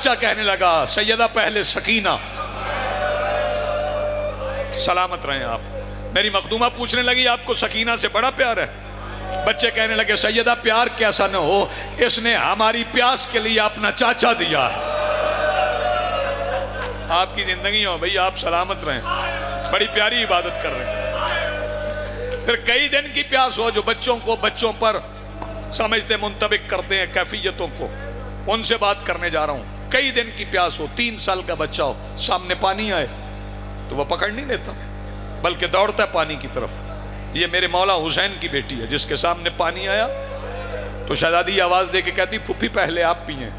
بچہ کہنے لگا سیدہ پہلے سکینہ، سلامت رہیں آپ۔ میری مخدومہ پوچھنے لگی آپ کو سکینہ سے بڑا پیار ہے؟ بچے کہنے لگے سیدہ پیار کیسا نہ ہو، اس نے ہماری پیاس کے لیے اپنا چاچا دیا۔ آپ کی زندگی ہو بھئی، آپ سلامت رہیں، بڑی پیاری عبادت کر رہے ہیں۔ پھر کئی دن کی پیاس ہو، جو بچوں پر سمجھتے منطبق کرتے ہیں کیفیتوں کو، ان سے بات کرنے جا رہا ہوں۔ کئی دن کی پیاس ہو، 3 سال کا بچہ ہو، سامنے پانی آئے تو وہ پکڑ نہیں لیتا بلکہ دوڑتا ہے پانی کی طرف۔ یہ میرے مولا حسین کی بیٹی ہے، جس کے سامنے پانی آیا تو شہزادی آواز دے کے کہتی پھپھی پہلے آپ پئیں،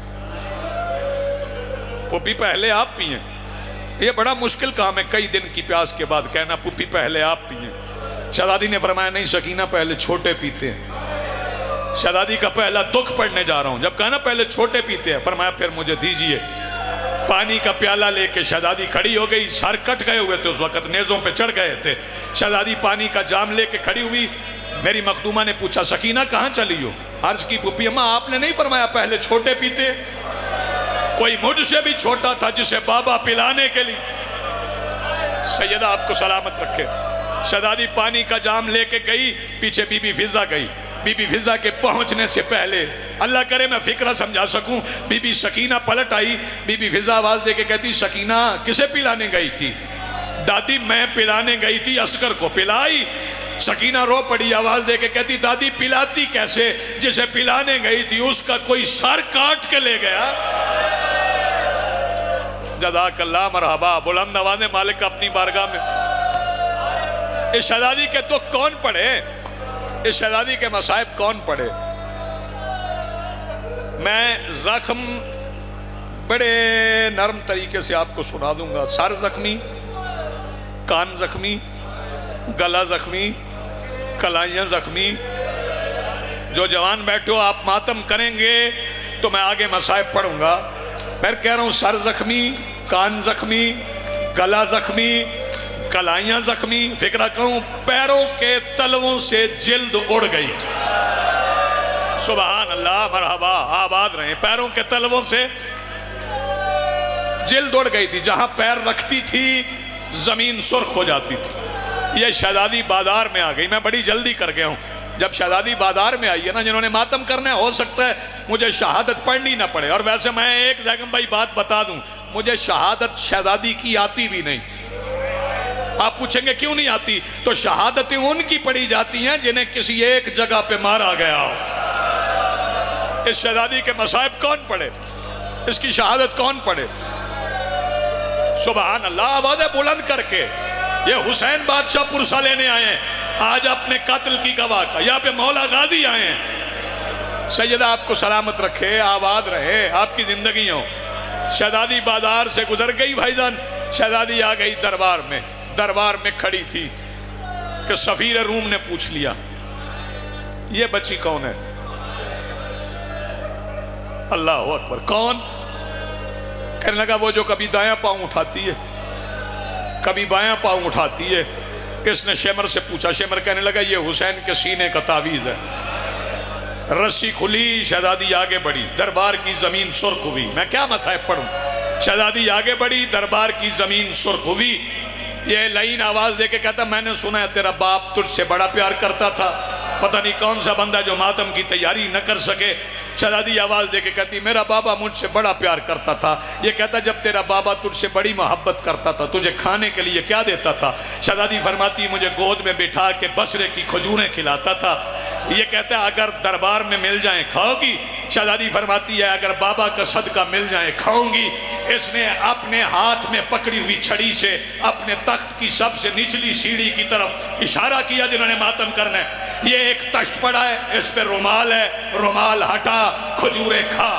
پھپھی پہلے آپ پئیں۔ یہ بڑا مشکل کام ہے کئی دن کی پیاس کے بعد کہنا پھپھی پہلے آپ پئیں۔ شہزادی نے فرمایا نہیں سکینہ، پہلے چھوٹے پیتے ہیں۔ شہزادی کا پہلا دکھ پڑھنے جا رہا ہوں، جب کہا نا پہلے چھوٹے پیتے ہیں، فرمایا پھر مجھے دیجئے۔ پانی کا پیالہ لے کے شہزادی کھڑی ہو گئی، سر کٹ گئے ہوئے تھے اس وقت، نیزوں پہ چڑھ گئے تھے۔ شہزادی پانی کا جام لے کے کھڑی ہوئی۔ میری مخدومہ نے پوچھا سکینہ کہاں چلی ہو؟ عرض کی پھپھی اماں آپ نے نہیں فرمایا پہلے چھوٹے پیتے؟ کوئی مجھ سے بھی چھوٹا تھا جسے بابا پلانے کے لیے۔ سیدہ آپ کو سلامت رکھے۔ شہزادی پانی کا جام لے کے گئی، پیچھے بی بی فضہ گئی۔ بی بی فضہ کے پہنچنے سے پہلے، اللہ کرے میں فکرہ سمجھا سکوں، بی بی سکینہ پلٹ آئی۔ بی بی فضہ آواز دے کے کہتی سکینہ کسے پلانے گئی تھی؟ دادی میں پلانے گئی تھی اصغر کو، پلائی؟ سکینہ رو پڑی، آواز دے کے کہتی دادی پلاتی کیسے؟ جسے پلانے گئی تھی اس کا کوئی سر کاٹ کے لے گیا۔ جزاک اللہ، مرحبا، بلند آوازیں مالک اپنی بارگاہ میں۔ اس شہزادی کے دکھ کون پڑھے؟ اس شہزادی کے مصائب کون پڑھے؟ میں زخم بڑے نرم طریقے سے آپ کو سنا دوں گا۔ سر زخمی، کان زخمی، گلا زخمی، کلائیاں زخمی۔ جو جوان بیٹھو آپ ماتم کریں گے تو میں آگے مصائب پڑھوں گا۔ میں کہہ رہا ہوں سر زخمی، کان زخمی، گلا زخمی، کلائیاں زخمی۔ فکرہ کہوں پیروں کے تلووں سے جلد اڑ گئی۔ سبحان اللہ، مرحبا، آباد رہیں۔ پیروں کے تلووں سے جلد اڑ گئی تھی، جہاں پیر رکھتی تھی زمین سرخ ہو جاتی تھی۔ یہ شہزادی بازار میں آ گئی۔ میں بڑی جلدی کر گیا ہوں۔ جب شہزادی بازار میں آئی ہے نا، جنہوں نے ماتم کرنا ہے، ہو سکتا ہے مجھے شہادت پڑھنی نہ پڑے۔ اور ویسے میں ایک زیگم بھائی بات بتا دوں، مجھے شہادت شہزادی کی آتی بھی نہیں۔ آپ پوچھیں گے کیوں نہیں آتی؟ تو شہادتیں ان کی پڑھی جاتی ہیں جنہیں کسی ایک جگہ پہ مارا گیا ہو۔ اس شہزادی کے مصائب کون پڑھے؟ اس کی شہادت کون پڑھے؟ سبحان اللہ، آوازیں بلند کر کے۔ یہ حسین بادشاہ پرسہ لینے آئے ہیں آج اپنے قتل کی گواہ کا۔ یہاں پہ مولا غازی آئے ہیں۔ سیدہ آپ کو سلامت رکھے، آباد رہے، آپ کی زندگی ہو۔ شہزادی بازار سے گزر گئی بھائی جان، شہزادی آ گئی دربار میں۔ دربار میں کھڑی تھی کہ سفیر روم نے پوچھ لیا یہ بچی کون ہے؟ اللہ اکبر، کون؟ کہنے لگا وہ جو کبھی دایاں پاؤں اٹھاتی ہے، کبھی بایاں پاؤں اٹھاتی ہے۔ اس نے شمر سے پوچھا، شمر کہنے لگا یہ حسین کے سینے کا تعویذ ہے۔ رسی کھلی، شہزادی آگے بڑھی، دربار کی زمین سرخ ہوئی۔ میں کیا مصائب پڑھوں؟ شہزادی آگے بڑھی، دربار کی زمین سرخ ہوئی۔ یہ لعین آواز دے کے کہتا میں نے سنا ہے تیرا باپ تجھ سے بڑا پیار کرتا تھا، پتہ نہیں کون سا بندہ جو ماتم کی تیاری نہ کر سکے۔ شہزادی آواز دے کے کہتی میرا بابا مجھ سے بڑا پیار کرتا تھا۔ یہ کہتا جب تیرا بابا تجھ سے بڑی محبت کرتا تھا تجھے کھانے کے لیے کیا دیتا تھا؟ شہزادی فرماتی مجھے گود میں بٹھا کے بصرے کی کھجوریں کھلاتا تھا۔ یہ کہتا ہے اگر دربار میں مل جائیں کھاؤ گی؟ شہزادی فرماتی ہے اگر بابا کا صدقہ مل جائیں کھاؤں گی۔ اس نے اپنے ہاتھ میں پکڑی ہوئی چھڑی سے اپنے تخت کی سب سے نچلی سیڑھی کی طرف اشارہ کیا جنہوں نے ماتم کرنا ہے۔ یہ ایک تشت پڑا ہے، اس پہ رومال ہے، رومال ہٹا، کھجوریں کھا۔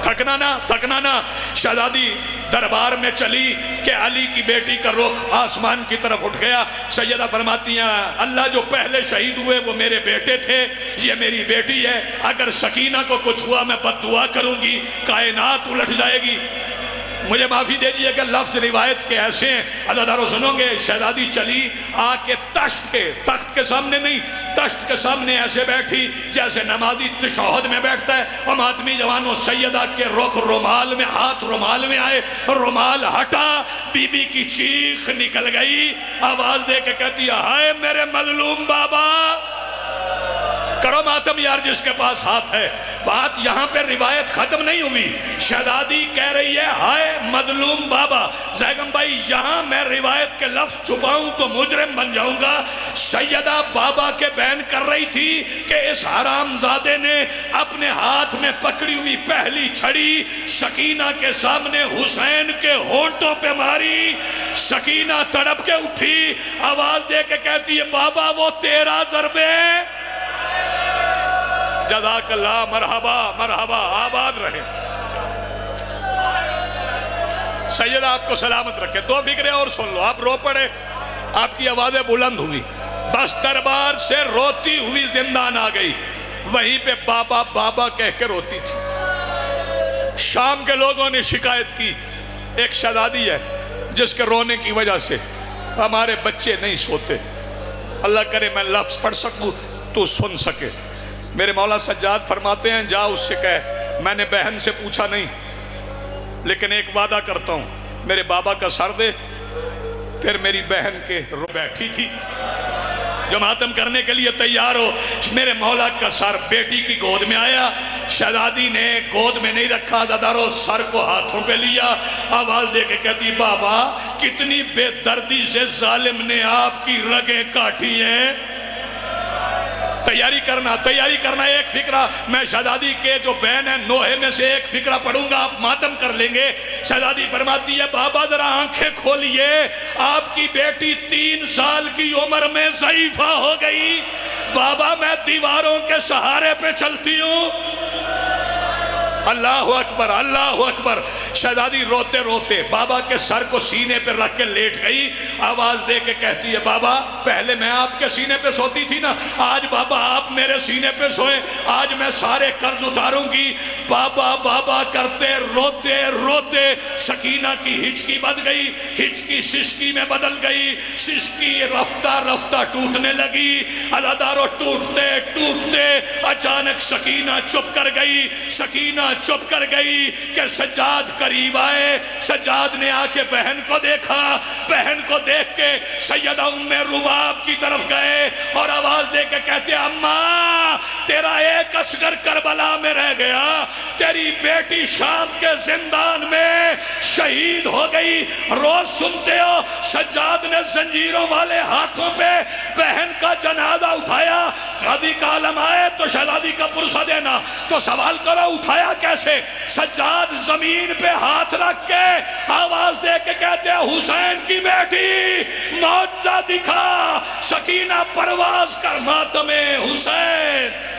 تھکنا نہ، تھکنا نہ۔ شہزادی دربار میں چلی کہ علی کی بیٹی کا رخ آسمان کی طرف اٹھ گیا۔ سیدہ فرماتی ہیں اللہ جو پہلے شہید ہوئے وہ میرے بیٹے تھے، یہ میری بیٹی ہے، اگر سکینہ کو کچھ ہوا میں بد دعا کروں گی، کائنات الٹ جائے گی۔ مجھے معافی دے دیجیے کہ لفظ روایت کے ایسے ہیں، عزیزانو سنو گے، شہزادی چلی آ کے تخت کے سامنے نہیں، تشت کے سامنے ایسے بیٹھی جیسے نمازی تشہد میں بیٹھتا ہے۔ اور ماتمی جوانوں، سیدہ کے رخ رومال میں، ہاتھ رومال میں آئے، رومال ہٹا، بی بی کی چیخ نکل گئی، آواز دے کے کہتی ہے ہائے میرے مظلوم بابا۔ کرو ماتم یار جس کے پاس ہاتھ ہے۔ بات یہاں پہ روایت ختم نہیں ہوئی، شہزادی کہہ رہی ہے ہائے مظلوم بابا۔ زیگم بھائی یہاں میں روایت کے لفظ چھپاؤں تو مجرم بن جاؤں گا۔ سیدہ بابا کے بین کر رہی تھی کہ اس حرام زادے نے اپنے ہاتھ میں پکڑی ہوئی پہلی چھڑی سکینہ کے سامنے حسین کے ہونٹوں پہ ماری۔ سکینہ تڑپ کے اٹھی، آواز دے کے کہتی ہے بابا وہ تیرا ضرب ہے۔ جزاک اللہ، مرحبا مرحبا، آباد رہے۔ سیدہ آپ کو سلامت رکھے۔ دو فکریں اور سن لو، آپ رو پڑے، آپ کی آوازیں بلند ہوئی، بس دربار سے روتی ہوئی زندان آ گئی، وہیں پہ بابا بابا کہہ کے روتی تھی۔ شام کے لوگوں نے شکایت کی ایک شہزادی ہے جس کے رونے کی وجہ سے ہمارے بچے نہیں سوتے، اللہ کرے میں لفظ پڑھ سکوں تو سن سکے۔ میرے مولا سجاد فرماتے ہیں جا اس سے کہہ میں نے بہن سے پوچھا نہیں، لیکن ایک وعدہ کرتا ہوں میرے بابا کا سر دے۔ پھر میری بہن کے رو بیٹھی تھی جو ماتم کرنے کے لیے تیار ہو، میرے مولا کا سر بیٹی کی گود میں آیا، شہزادی نے گود میں نہیں رکھا، دادارو سر کو ہاتھوں پہ لیا، آواز دے کے کہتی بابا کتنی بے دردی سے ظالم نے آپ کی رگیں کاٹی ہیں۔ تیاری کرنا ایک فکرہ میں شہزادی کے جو بہن ہیں نوحے میں سے ایک فکرہ پڑھوں گا، آپ ماتم کر لیں گے۔ شہزادی فرماتی ہے بابا ذرا آنکھیں کھولیے، آپ کی بیٹی 3 سال کی عمر میں ضعیفہ ہو گئی، بابا میں دیواروں کے سہارے پہ چلتی ہوں۔ اللہ اکبر اللہ اکبر۔ شہزادی روتے روتے بابا کے سر کو سینے پہ رکھ کے لیٹ گئی، آواز دے کے کہتی ہے بابا پہلے میں آپ کے سینے پہ سوتی تھی نا، آج بابا آپ میرے سینے پہ سوئے، آج میں سارے قرض اتاروں گی۔ بابا بابا کرتے روتے روتے سکینہ کی ہچکی بد گئی، ہچکی سسکی میں بدل گئی، سسکی رفتہ رفتہ ٹوٹنے لگی۔ عزادارو ٹوٹتے ٹوٹتے اچانک سکینہ چپ کر گئی، سکینہ چپ کر گئی کہ سجاد قریب آئے۔ سجاد نے آ کے بہن کو دیکھا، بہن کو دیکھ کے سیدہ ام رباب کی طرف گئے اور آواز دے کے کہتے اماں تیرا ایک اصغر کربلا میں رہ گیا، تیری بیٹی شام کے زندان میں شہید ہو گئی۔ روز سنتے ہو سجاد نے زنجیروں والے ہاتھوں پہ بہن کا جنازہ اٹھایا، قاضی کا عالم آئے تو شہزادی کا پرسہ دینا، تو سوال کرو اٹھایا کیسے؟ سجاد زمین پہ ہاتھ رکھ کے آواز دے کے کہتے ہیں حسین کی بیٹی معجزہ دکھا، سکینہ پرواز کر ماتم حسین۔